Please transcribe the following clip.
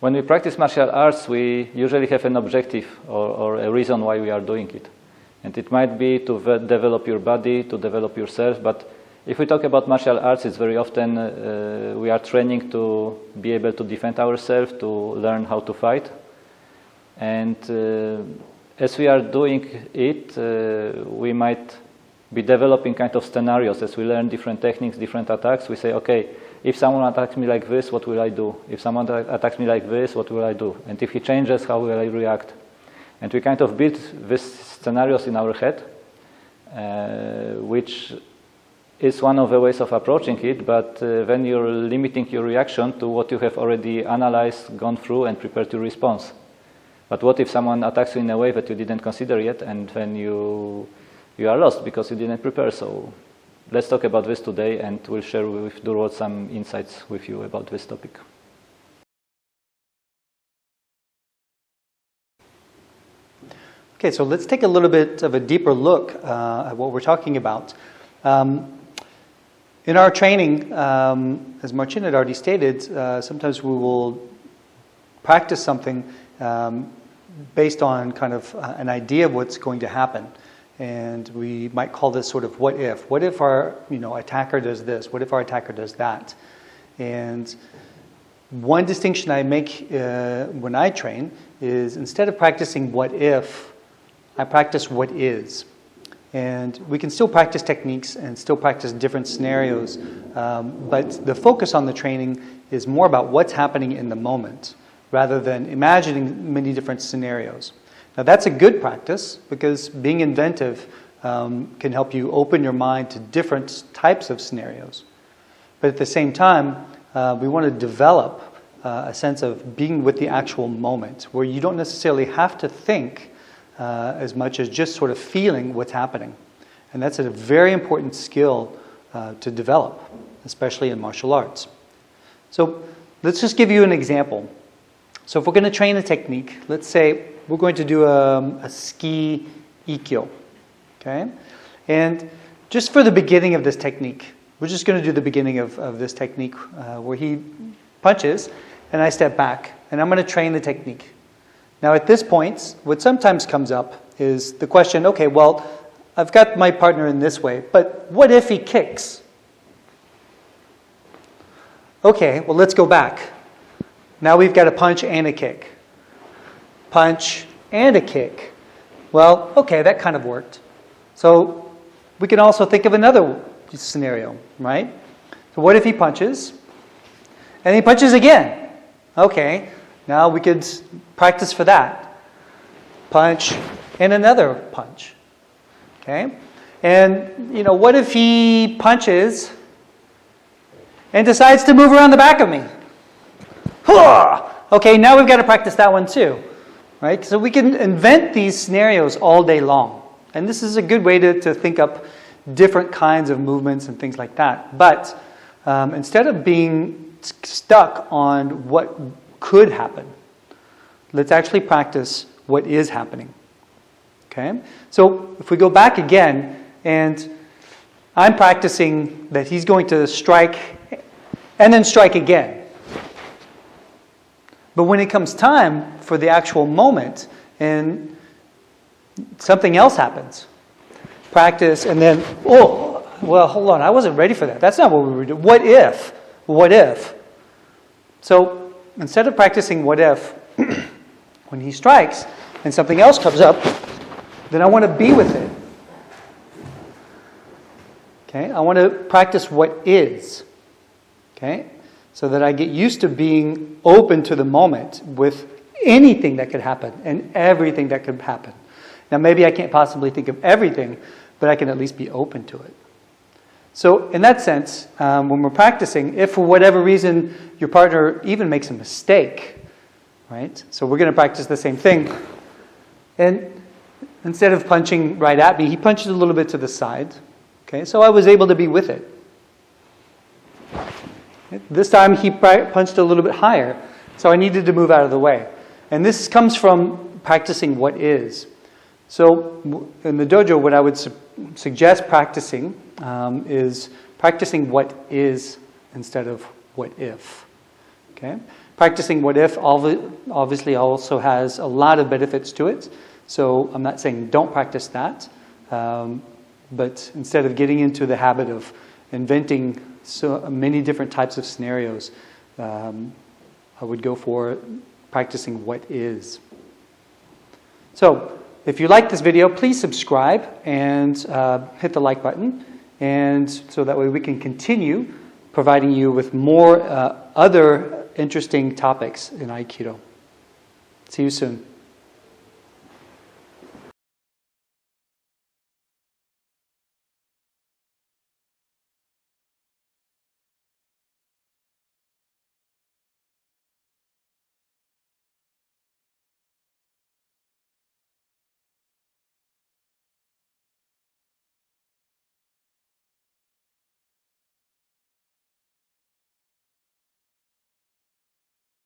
when we practice martial arts, we usually have an objective or a reason why we are doing it. And it might be to develop your body, to develop yourself, but if we talk about martial arts, it's very often we are training to be able to defend ourselves, to learn how to fight. And as we are doing it, we might be developing kind of scenarios. As we learn different techniques, different attacks, we say, okay, if someone attacks me like this, what will I do? If someone attacks me like this, what will I do? And if he changes, how will I react? And we kind of build these scenarios in our head, which is one of the ways of approaching it, but then you're limiting your reaction to what you have already analyzed, gone through, and prepared your response. But what if someone attacks you in a way that you didn't consider yet, and then you are lost because you didn't prepare? So let's talk about this today, and we'll share with Durward some insights with you about this topic. Okay, so let's take a little bit of a deeper look at what we're talking about. In our training, as Marcin had already stated, sometimes we will practice something based on kind of an idea of what's going to happen. And we might call this sort of what if. What if our attacker does this? What if our attacker does that? And one distinction I make when I train is instead of practicing what if, I practice what is. And we can still practice techniques and still practice different scenarios, but the focus on the training is more about what's happening in the moment, rather than imagining many different scenarios. Now that's a good practice, because being inventive can help you open your mind to different types of scenarios. But at the same time, we want to develop a sense of being with the actual moment, where you don't necessarily have to think as much as just sort of feeling what's happening. And that's a very important skill to develop, especially in martial arts. So let's just give you an example. So if we're going to train a technique, let's say we're going to do a ski ikkyo, okay? And just for the beginning of this technique, we're just going to do the beginning of this technique where he punches and I step back, and I'm going to train the technique. Now at this point, what sometimes comes up is the question, okay, well, I've got my partner in this way, but what if he kicks? Okay, well, let's go back. Now we've got a punch and a kick. Punch and a kick. Well, okay, that kind of worked. So we can also think of another scenario, right? So what if he punches and he punches again? Okay, now we could practice for that. Punch and another punch. Okay? And, what if he punches and decides to move around the back of me? Okay, now we've got to practice that one too. Right? So we can invent these scenarios all day long. And this is a good way to think up different kinds of movements and things like that. But instead of being stuck on what could happen, let's actually practice what is happening. Okay? So if we go back again, and I'm practicing that he's going to strike and then strike again. But when it comes time for the actual moment and something else happens, practice and then, oh, well, hold on, I wasn't ready for that. That's not what we were doing. What if? What if? So instead of practicing what if, when he strikes and something else comes up, then I want to be with it. Okay? I want to practice what is. Okay? So that I get used to being open to the moment with anything that could happen and everything that could happen. Now maybe I can't possibly think of everything, but I can at least be open to it. So in that sense, when we're practicing, if for whatever reason your partner even makes a mistake, right? So we're going to practice the same thing. And instead of punching right at me, he punches a little bit to the side. Okay, so I was able to be with it. This time he punched a little bit higher, so I needed to move out of the way. And this comes from practicing what is. So in the dojo, what I would suggest practicing is practicing what is instead of what if. Okay? Practicing what if obviously also has a lot of benefits to it. So I'm not saying don't practice that, but instead of getting into the habit of inventing so many different types of scenarios, I would go for practicing what is. So if you like this video, please subscribe and hit the like button, and so that way we can continue providing you with more other interesting topics in Aikido. See you soon.